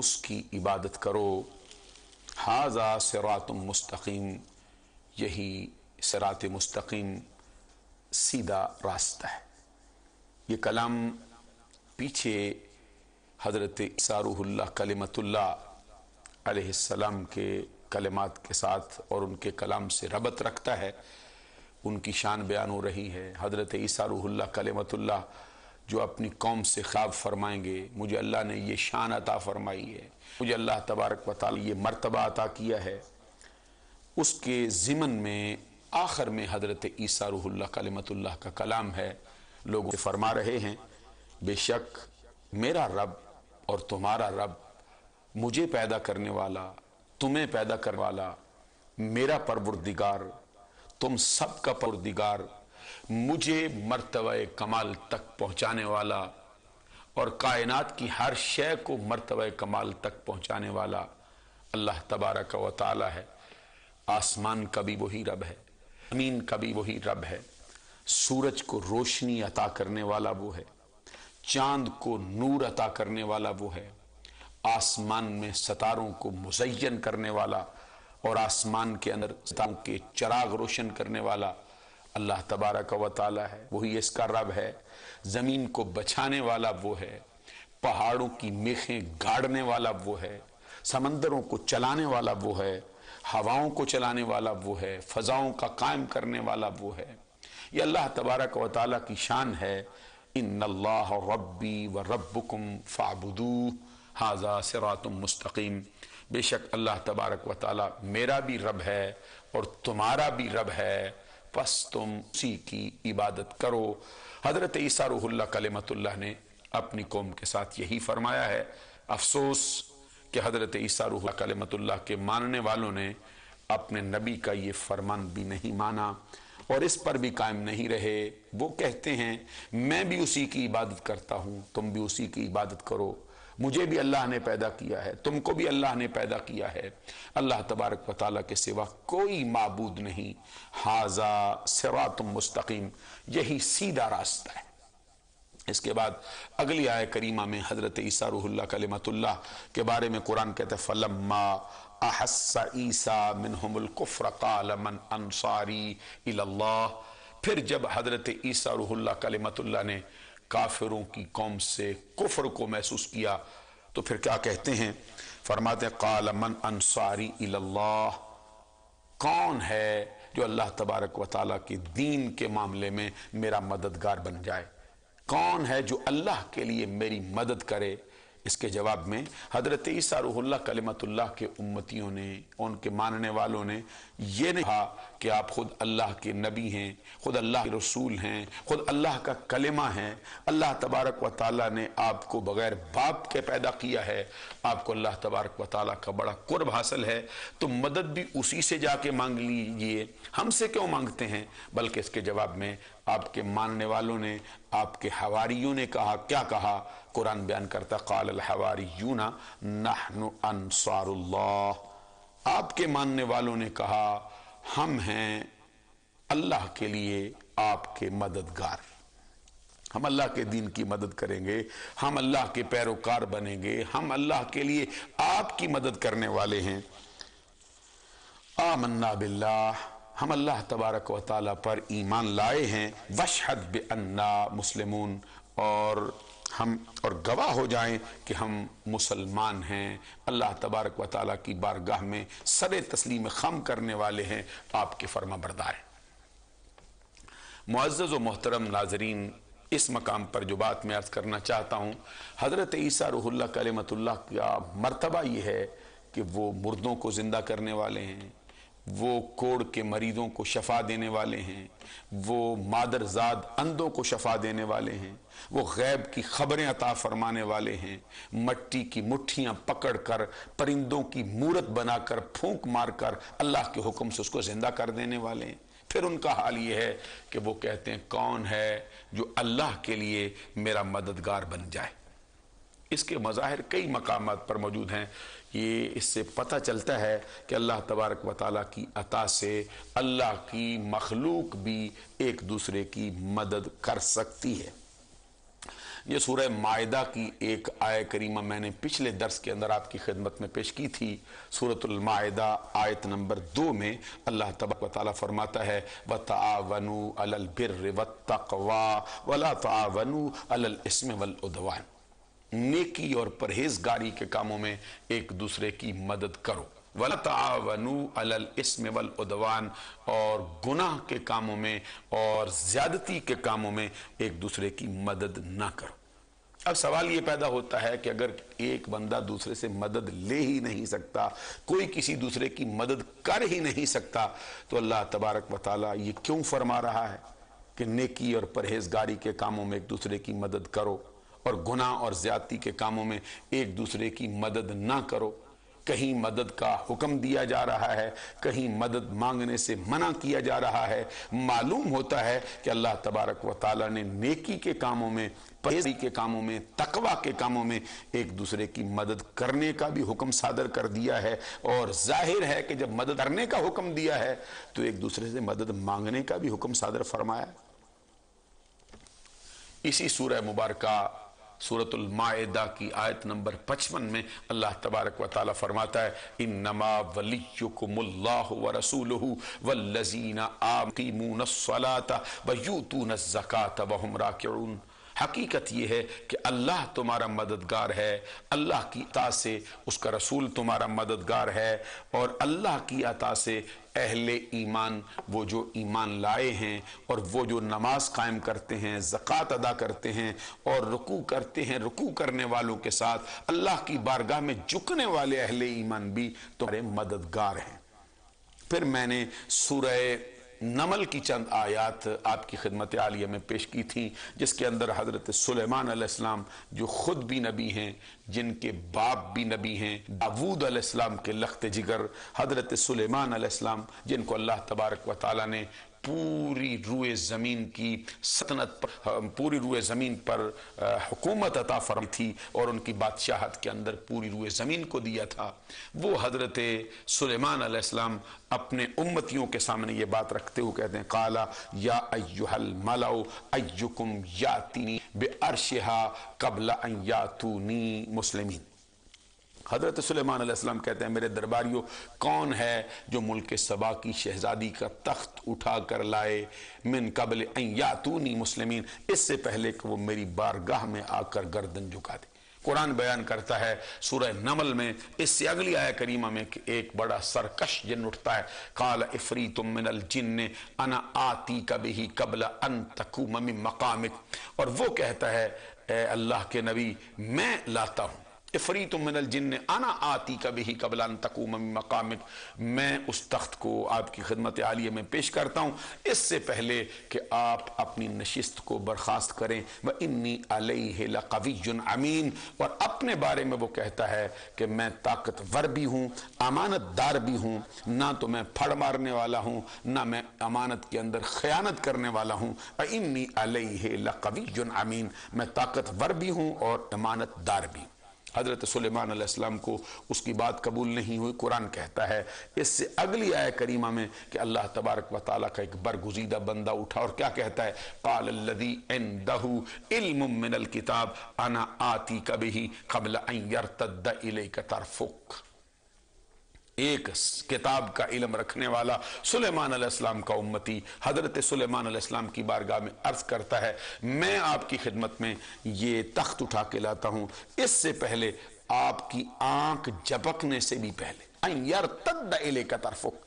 اس کی عبادت کرو۔ ھذا صراط مستقیم، یہی صراط مستقیم سیدھا راستہ ہے۔ یہ کلام پیچھے حضرت عیسیٰ روح اللہ کلمۃ اللہ علیہ السلام کے کلمات کے ساتھ اور ان کے کلام سے ربط رکھتا ہے، ان کی شان بیان ہو رہی ہے۔ حضرت عیسیٰ روح اللہ کلمۃ اللہ جو اپنی قوم سے خطاب فرمائیں گے، مجھے اللہ نے یہ شان عطا فرمائی ہے، مجھے اللہ تبارک و تعالی یہ مرتبہ عطا کیا ہے، اس کے ضمن میں آخر میں حضرت عیسیٰ روح اللہ کلمۃ اللہ کا کلام ہے۔ لوگ فرما رہے ہیں بے شک میرا رب اور تمہارا رب، مجھے پیدا کرنے والا، تمہیں پیدا کرنے والا، میرا پروردگار، تم سب کا پروردگار، مجھے مرتبہ کمال تک پہنچانے والا اور کائنات کی ہر شے کو مرتبہ کمال تک پہنچانے والا اللہ تبارک و تعالی ہے۔ آسمان کا بھی وہی رب ہے، زمین کا بھی وہی رب ہے، سورج کو روشنی عطا کرنے والا وہ ہے، چاند کو نور عطا کرنے والا وہ ہے، آسمان میں ستاروں کو مزین کرنے والا اور آسمان کے اندر ستاروں کے چراغ روشن کرنے والا اللہ تبارک و تعالی ہے، وہی اس کا رب ہے۔ زمین کو بچانے والا وہ ہے، پہاڑوں کی میخیں گاڑنے والا وہ ہے، سمندروں کو چلانے والا وہ ہے، ہواؤں کو چلانے والا وہ ہے، فضاؤں کا قائم کرنے والا وہ ہے۔ یہ اللہ تبارک و تعالی کی شان ہے۔ ان اللہ ربی و ربکم فاعبدوہ ھذا صراط مستقیم، بے شک اللہ تبارک و تعالی میرا بھی رب ہے اور تمہارا بھی رب ہے، پس تم اسی کی عبادت کرو۔ حضرت عیسیٰ روح اللہ کلمۃ اللہ نے اپنی قوم کے ساتھ یہی فرمایا ہے۔ افسوس کہ حضرت عیسیٰ روح اللہ کلمۃ اللہ کے ماننے والوں نے اپنے نبی کا یہ فرمان بھی نہیں مانا اور اس پر بھی قائم نہیں رہے۔ وہ کہتے ہیں میں بھی اسی کی عبادت کرتا ہوں، تم بھی اسی کی عبادت کرو، مجھے بھی اللہ نے پیدا کیا ہے، تم کو بھی اللہ نے پیدا کیا ہے، اللہ تبارک و تعالیٰ کے سوا کوئی معبود نہیں۔ ھذا صراط مستقیم، یہی سیدھا راستہ ہے۔ اس کے بعد اگلی آیہ کریمہ میں حضرت عیسیٰ روح اللہ کلمۃ اللہ کے بارے میں قرآن کہتا ہے فَلَمَّا أَحَسَّ عِيسَىٰ مِنْهُمُ الْكُفْرَ قَالَ مَنْ أَنصَارِي إِلَى اللَّهِ، پھر جب حضرت عیسیٰ روح اللہ کلمۃ اللہ نے کافروں کی قوم سے کفر کو محسوس کیا تو پھر کیا کہتے ہیں؟ فرماتے ہیں قَالَ مَنْ أَنصَارِي إِلَى اللَّهِ، کون ہے جو اللہ تبارک و تعالیٰ کے دین کے معاملے میں میرا مددگار بن جائے، کون ہے جو اللہ کے لیے میری مدد کرے؟ اس کے جواب میں حضرت عیسیٰ روح اللہ کلمۃ اللہ کے امتیوں نے، ان کے ماننے والوں نے یہ نہیں کہا کہ آپ خود اللہ کے نبی ہیں، خود اللہ کے رسول ہیں، خود اللہ کا کلمہ ہیں، اللہ تبارک و تعالیٰ نے آپ کو بغیر باپ کے پیدا کیا ہے، آپ کو اللہ تبارک و تعالیٰ کا بڑا قرب حاصل ہے، تو مدد بھی اسی سے جا کے مانگ لیجئے، ہم سے کیوں مانگتے ہیں؟ بلکہ اس کے جواب میں آپ کے ماننے والوں نے، آپ کے حواریوں نے کہا، کیا کہا؟ قرآن بیان کرتا قال الحواریون نحن انصار اللہ، آپ کے ماننے والوں نے کہا ہم ہیں اللہ کے لیے آپ کے مددگار، ہم اللہ کے دین کی مدد کریں گے، ہم اللہ کے پیروکار بنیں گے، ہم اللہ کے لیے آپ کی مدد کرنے والے ہیں۔ آمنا باللہ، ہم اللہ تبارک و تعالیٰ پر ایمان لائے ہیں، واشہد بأننا مسلمون، اور گواہ ہو جائیں کہ ہم مسلمان ہیں، اللہ تبارک و تعالیٰ کی بارگاہ میں سر تسلیم خم کرنے والے ہیں، آپ کے فرما بردار ہیں۔ معزز و محترم ناظرین، اس مقام پر جو بات میں عرض کرنا چاہتا ہوں، حضرت عیسیٰ روح اللہ کلمۃ اللہ کا مرتبہ یہ ہے کہ وہ مردوں کو زندہ کرنے والے ہیں، وہ کوڑ کے مریضوں کو شفا دینے والے ہیں، وہ مادرزاد اندھوں کو شفا دینے والے ہیں، وہ غیب کی خبریں عطا فرمانے والے ہیں، مٹی کی مٹھیاں پکڑ کر پرندوں کی مورت بنا کر پھونک مار کر اللہ کے حکم سے اس کو زندہ کر دینے والے ہیں۔ پھر ان کا حال یہ ہے کہ وہ کہتے ہیں کون ہے جو اللہ کے لیے میرا مددگار بن جائے۔ اس کے مظاہر کئی مقامات پر موجود ہیں۔ یہ اس سے پتہ چلتا ہے کہ اللہ تبارک و تعالیٰ کی عطا سے اللہ کی مخلوق بھی ایک دوسرے کی مدد کر سکتی ہے۔ یہ سورہ مائدہ کی ایک آیہ کریمہ میں نے پچھلے درس کے اندر آپ کی خدمت میں پیش کی تھی۔ سورۃ المائدہ آیت نمبر 2 میں اللہ تبارک و تعالیٰ فرماتا ہے وَتَعَاوَنُوا عَلَى الْبِرِّ وَالتَّقْوَى وَلَا تَعَاوَنُوا عَلَى الْإِثْمِ وَالْعُدْوَانِ، نیکی اور پرہیزگاری کے کاموں میں ایک دوسرے کی مدد کرو، وَلَا تَعَاوَنُوا عَلَى الْإِثْمِ وَالْعُدْوَانِ، اور گناہ کے کاموں میں اور زیادتی کے کاموں میں ایک دوسرے کی مدد نہ کرو۔ اب سوال یہ پیدا ہوتا ہے کہ اگر ایک بندہ دوسرے سے مدد لے ہی نہیں سکتا، کوئی کسی دوسرے کی مدد کر ہی نہیں سکتا، تو اللہ تبارک و تعالیٰ یہ کیوں فرما رہا ہے کہ نیکی اور پرہیزگاری کے کاموں میں ایک دوسرے کی مدد کرو اور گناہ اور زیادتی کے کاموں میں ایک دوسرے کی مدد نہ کرو؟ کہیں مدد کا حکم دیا جا رہا ہے، کہیں مدد مانگنے سے منع کیا جا رہا ہے۔ معلوم ہوتا ہے کہ اللہ تبارک و تعالیٰ نے نیکی کے کاموں میں، پرہیزگاری کے کاموں میں، تقوی کے کاموں میں ایک دوسرے کی مدد کرنے کا بھی حکم صادر کر دیا ہے، اور ظاہر ہے کہ جب مدد کرنے کا حکم دیا ہے تو ایک دوسرے سے مدد مانگنے کا بھی حکم صادر فرمایا۔ اسی سورہ مبارکہ سورۃ المائدہ کی آیت نمبر 55 میں اللہ تبارک و تعالیٰ فرماتا ہے انما ولیکم اللہ ورسولہ والذین یقیمون الصلاۃ ویؤتون الزکاۃ وہم راکعون۔ حقیقت یہ ہے کہ اللہ تمہارا مددگار ہے، اللہ کی عطا سے اس کا رسول تمہارا مددگار ہے، اور اللہ کی عطا سے اہل ایمان، وہ جو ایمان لائے ہیں اور وہ جو نماز قائم کرتے ہیں، زکوٰۃ ادا کرتے ہیں اور رکوع کرتے ہیں، رکوع کرنے والوں کے ساتھ اللہ کی بارگاہ میں جھکنے والے اہل ایمان بھی تمہارے مددگار ہیں۔ پھر میں نے سورہ نمل کی چند آیات آپ کی خدمت عالیہ میں پیش کی تھیں، جس کے اندر حضرت سلیمان علیہ السلام جو خود بھی نبی ہیں، جن کے باپ بھی نبی ہیں، داود علیہ السلام کے لخت جگر حضرت سلیمان علیہ السلام، جن کو اللہ تبارک و تعالیٰ نے پوری روئے زمین کی سلطنت پر، پوری روئے زمین پر حکومت عطا فرمائی تھی اور ان کی بادشاہت کے اندر پوری روئے زمین کو دیا تھا، وہ حضرت سلیمان علیہ السلام اپنے امتیوں کے سامنے یہ بات رکھتے ہوئے کہتے ہیں قال یا ایھا الملأ ایکم یاتینی بعرشها قبل ان یاتونی مسلمین۔ حضرت سلیمان علیہ السلام کہتے ہیں میرے درباریوں، کون ہے جو ملک سبا کی شہزادی کا تخت اٹھا کر لائے من قبل ان یاتونی مسلمین، اس سے پہلے کہ وہ میری بارگاہ میں آ کر گردن جھکا دے۔ قرآن بیان کرتا ہے سورہ نمل میں اس سے اگلی آیہ کریمہ میں کہ ایک بڑا سرکش جن اٹھتا ہے قال افریت من الجن انا آتیک بہ قبل ان تقوم من مقامک، اور وہ کہتا ہے اے اللہ کے نبی میں لاتا ہوں، افریت من الجن انا آتیک بہ قبل ان تقوم من مقامک، میں اس تخت کو آپ کی خدمت عالیہ میں پیش کرتا ہوں اس سے پہلے کہ آپ اپنی نشست کو برخاست کریں۔ وانی علیہ لقوی امین، اور اپنے بارے میں وہ کہتا ہے کہ میں طاقتور بھی ہوں، امانت دار بھی ہوں، نہ تو میں پھڑ مارنے والا ہوں، نہ میں امانت کے اندر خیانت کرنے والا ہوں۔ وانی علیہ لقوی امین، میں طاقتور بھی ہوں اور امانت دار بھی۔ حضرت سلیمان علیہ السلام کو اس کی بات قبول نہیں ہوئی۔ قرآن کہتا ہے اس سے اگلی آیہ کریمہ میں کہ اللہ تبارک و تعالیٰ کا ایک برگزیدہ بندہ اٹھا اور کیا کہتا ہے قال الذی عندہ علم من الکتاب انا آتیک بہ قبل ان یرتد الیک طرفک۔ ایک کتاب کا علم رکھنے والا سلیمان علیہ السلام کا امتی حضرت سلیمان علیہ السلام کی بارگاہ میں عرض کرتا ہے میں آپ کی خدمت میں یہ تخت اٹھا کے لاتا ہوں اس سے پہلے آپ کی آنکھ جھپکنے سے بھی پہلے، ان یرتد الیک طرفک۔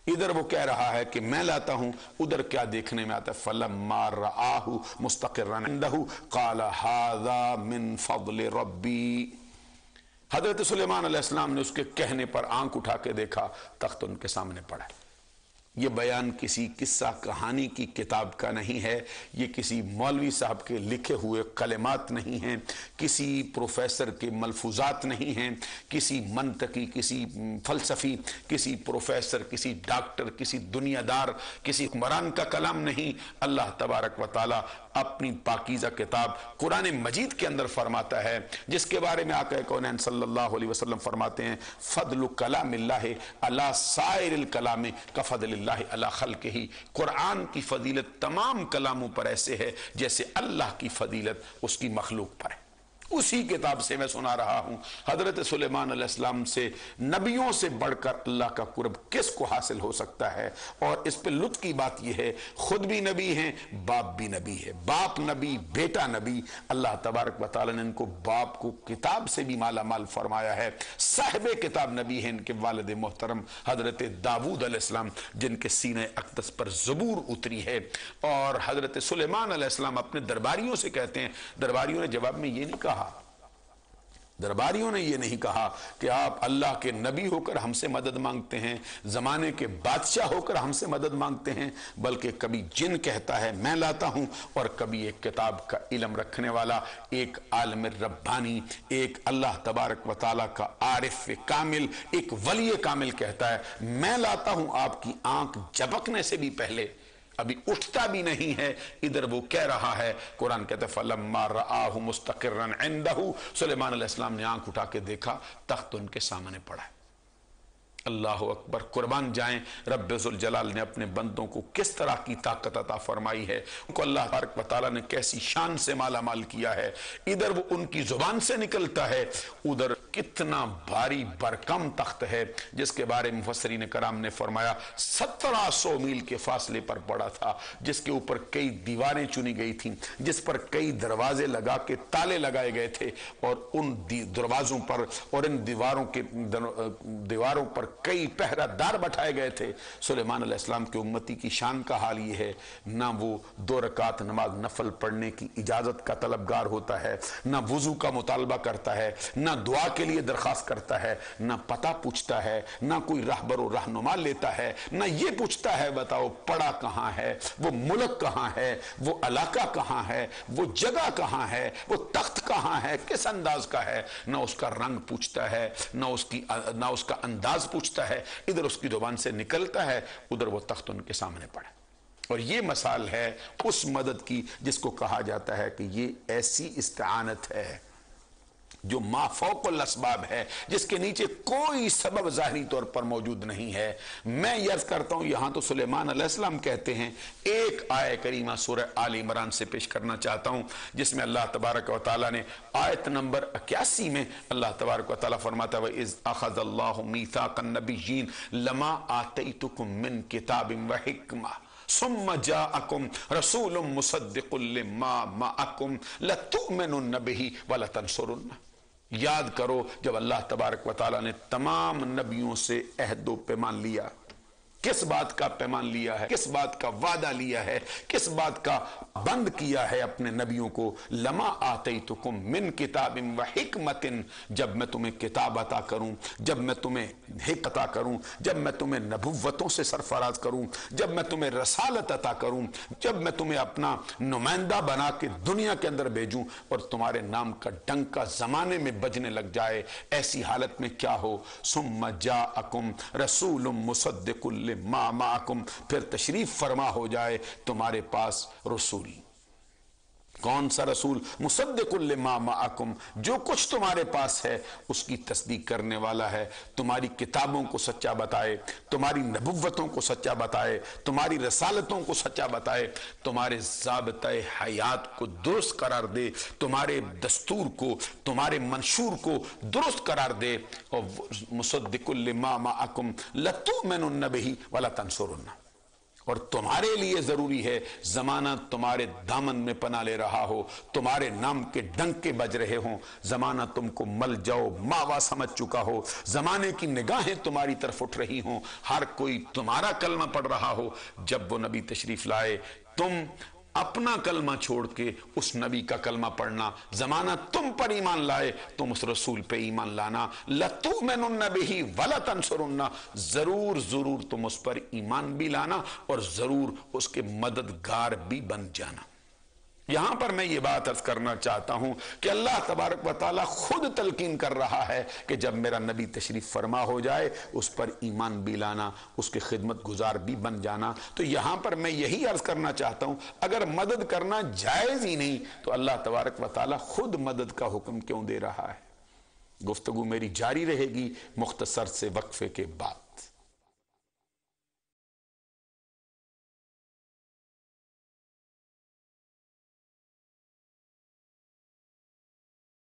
ادھر وہ کہہ رہا ہے کہ میں لاتا ہوں، ادھر کیا دیکھنے میں آتا ہے فلما رآہ مستقرا عنده قال ھذا من فضل ربی۔ حضرت سلیمان علیہ السلام نے اس کے کہنے پر آنکھ اٹھا کے دیکھا، تخت ان کے سامنے پڑا ہے۔ یہ بیان کسی قصہ کہانی کی کتاب کا نہیں ہے، یہ کسی مولوی صاحب کے لکھے ہوئے کلمات نہیں ہیں، کسی پروفیسر کے ملفوظات نہیں ہیں، کسی منطقی، کسی فلسفی، کسی پروفیسر، کسی ڈاکٹر، کسی دنیا دار، کسی حکمران کا کلام نہیں۔ اللہ تبارک و تعالیٰ اپنی پاکیزہ کتاب قرآن مجید کے اندر فرماتا ہے، جس کے بارے میں آقا کونین صلی اللہ علیہ وسلم فرماتے ہیں فضل کلام اللہ علی سائر الکلام کفضل اللہ اللہ علی خلقہ، قرآن کی فضیلت تمام کلاموں پر ایسے ہے جیسے اللہ کی فضیلت اس کی مخلوق پر ہے۔ اسی کتاب سے میں سنا رہا ہوں حضرت سلیمان علیہ السلام سے نبیوں سے بڑھ کر اللہ کا قرب کس کو حاصل ہو سکتا ہے۔ اور اس پہ لطف کی بات یہ ہے، خود بھی نبی ہیں، باپ بھی نبی ہے، باپ نبی بیٹا نبی۔ اللہ تبارک و تعالیٰ نے ان کو باپ کو کتاب سے بھی مالا مال فرمایا ہے۔ صاحب کتاب نبی ہیں ان کے والد محترم حضرت داود علیہ السلام، جن کے سینہ اقدس پر زبور اتری ہے۔ اور حضرت سلیمان علیہ السلام اپنے درباریوں سے کہتے ہیں، درباریوں نے جواب میں یہ نہیں کہا، درباریوں نے یہ نہیں کہا کہ آپ اللہ کے نبی ہو کر ہم سے مدد مانگتے ہیں، زمانے کے بادشاہ ہو کر ہم سے مدد مانگتے ہیں، بلکہ کبھی جن کہتا ہے میں لاتا ہوں، اور کبھی ایک کتاب کا علم رکھنے والا، ایک عالم ربانی، ایک اللہ تبارک و تعالیٰ کا عارف کامل، ایک ولی کامل کہتا ہے میں لاتا ہوں۔ آپ کی آنکھ جھپکنے سے بھی پہلے، ابھی اٹھتا بھی نہیں ہے، ادھر وہ کہہ رہا ہے۔ قرآن کہتا ہے فَلَمَّا رَآهُ مُسْتَقِرًّا عِنْدَهُ، سلیمان علیہ السلام نے آنکھ اٹھا کے دیکھا، تخت ان کے سامنے پڑا ہے۔ اللہ اکبر، قربان جائیں رب ذوالجلال نے اپنے بندوں کو کس طرح کی طاقت عطا فرمائی ہے، ان کو اللہ تبارک و تعالیٰ نے کیسی شان سے مالا مال کیا ہے۔ ادھر وہ ان کی زبان سے نکلتا ہے، ادھر کتنا بھاری برکم تخت ہے جس کے بارے میں مفسرین کرام نے فرمایا 1700 میل کے فاصلے پر پڑا تھا، جس کے اوپر کئی دیواریں چنی گئی تھیں، جس پر کئی دروازے لگا کے تالے لگائے گئے تھے، اور ان دروازوں پر اور ان دیواروں پر کئی پہرہ دار بٹھائے گئے تھے۔ سلیمان علیہ السلام کے امتی کی شان کا حال یہ ہے، نہ وہ 2 رکعت نماز نفل پڑھنے کی اجازت کا طلبگار ہوتا ہے، نہ وضو کا مطالبہ کرتا ہے، نہ دعا کے لیے درخواست کرتا ہے، نہ پتہ پوچھتا ہے، نہ کوئی رہبر و رہنما لیتا ہے، نہ یہ پوچھتا ہے بتاؤ پڑا کہاں ہے، وہ ملک کہاں ہے، وہ علاقہ کہاں ہے، وہ جگہ کہاں ہے، وہ تخت کہاں ہے، کس انداز کا ہے، نہ اس کا رنگ پوچھتا ہے، نہ اس کا انداز پوچھتا ہے، ادھر اس کی زبان سے نکلتا ہے، ادھر وہ تخت ان کے سامنے پڑا۔ اور یہ مثال ہے اس مدد کی جس کو کہا جاتا ہے کہ یہ ایسی استعانت ہے جو ما فوق الاسباب ہے، جس کے نیچے کوئی سبب ظاہری طور پر موجود نہیں ہے۔ میں عرض کرتا ہوں، یہاں تو سلیمان علیہ السلام کہتے ہیں، ایک آیہ کریمہ سورہ آل عمران سے پیش کرنا چاہتا ہوں، جس میں اللہ تبارک و تعالیٰ نے آیت نمبر 81 میں اللہ تبارک و تعالیٰ فرماتا ہے وَإِذْ أَخَذَ اللَّهُ مِيثَاقَ النَّبِيِّينَ لَمَا آتَيْتُكُم مِّن كِتَابٍ وَحِكْمَةٍ ثم جاءكم رسول مصدق لما معكم لتؤمنن به ولتنصرنه۔ یاد کرو جب اللہ تبارک و تعالیٰ نے تمام نبیوں سے عہد و پیمان لیا، کس بات کا پیمان لیا ہے، کس بات کا وعدہ لیا ہے، کس بات کا بند کیا ہے اپنے نبیوں کو، لما آتیتکم من کتاب و حکمت، جب میں تمہیں کتاب عطا کروں، جب میں تمہیں حکمت عطا کروں، جب میں تمہیں نبوتوں سے سرفراز کروں، جب میں تمہیں رسالت عطا کروں، جب میں تمہیں اپنا نمائندہ بنا کے دنیا کے اندر بھیجوں، اور تمہارے نام کا ڈنکا زمانے میں بجنے لگ جائے، ایسی حالت میں کیا ہو، ثم جاءکم رسول مصدق ما معکم، پھر تشریف فرما ہو جائے تمہارے پاس رسول۔ کون سا رسول؟ مصدق لما معکم، جو کچھ تمہارے پاس ہے اس کی تصدیق کرنے والا ہے، تمہاری کتابوں کو سچا بتائے، تمہاری نبوتوں کو سچا بتائے، تمہاری رسالتوں کو سچا بتائے، تمہارے ضابطۂ حیات کو درست قرار دے، تمہارے دستور کو، تمہارے منشور کو درست قرار دے۔ اور مصدق لما معکم لتؤمنن بہ ولتنصرنہ، اور تمہارے لیے ضروری ہے زمانہ تمہارے دامن میں پناہ لے رہا ہو، تمہارے نام کے ڈنکے بج رہے ہوں، زمانہ تم کو مل جاؤ ماوا سمجھ چکا ہو، زمانے کی نگاہیں تمہاری طرف اٹھ رہی ہوں، ہر کوئی تمہارا کلمہ پڑھ رہا ہو، جب وہ نبی تشریف لائے تم اپنا کلمہ چھوڑ کے اس نبی کا کلمہ پڑھنا، زمانہ تم پر ایمان لائے تم اس رسول پہ ایمان لانا، لَتُؤْمِنُنَّ بِهِ وَلَتَنْصُرُنَّ، ضرور تم اس پر ایمان بھی لانا اور ضرور اس کے مددگار بھی بن جانا۔ یہاں پر میں یہ بات عرض کرنا چاہتا ہوں کہ اللہ تبارک و تعالیٰ خود تلقین کر رہا ہے کہ جب میرا نبی تشریف فرما ہو جائے اس پر ایمان بھی لانا، اس کے خدمت گزار بھی بن جانا۔ تو یہاں پر میں یہی عرض کرنا چاہتا ہوں، اگر مدد کرنا جائز ہی نہیں تو اللہ تبارک و تعالیٰ خود مدد کا حکم کیوں دے رہا ہے؟ گفتگو میری جاری رہے گی مختصر سے وقفے کے بعد۔